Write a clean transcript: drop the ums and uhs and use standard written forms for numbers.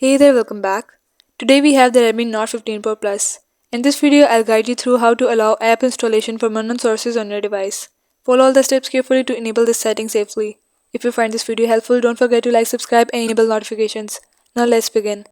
Hey there, welcome back. Today we have the Redmi Note 15 Pro Plus. In this video, I'll guide you through how to allow app installation from unknown sources on your device. Follow all the steps carefully to enable this setting safely. If you find this video helpful, don't forget to like, subscribe, and enable notifications. Now let's begin.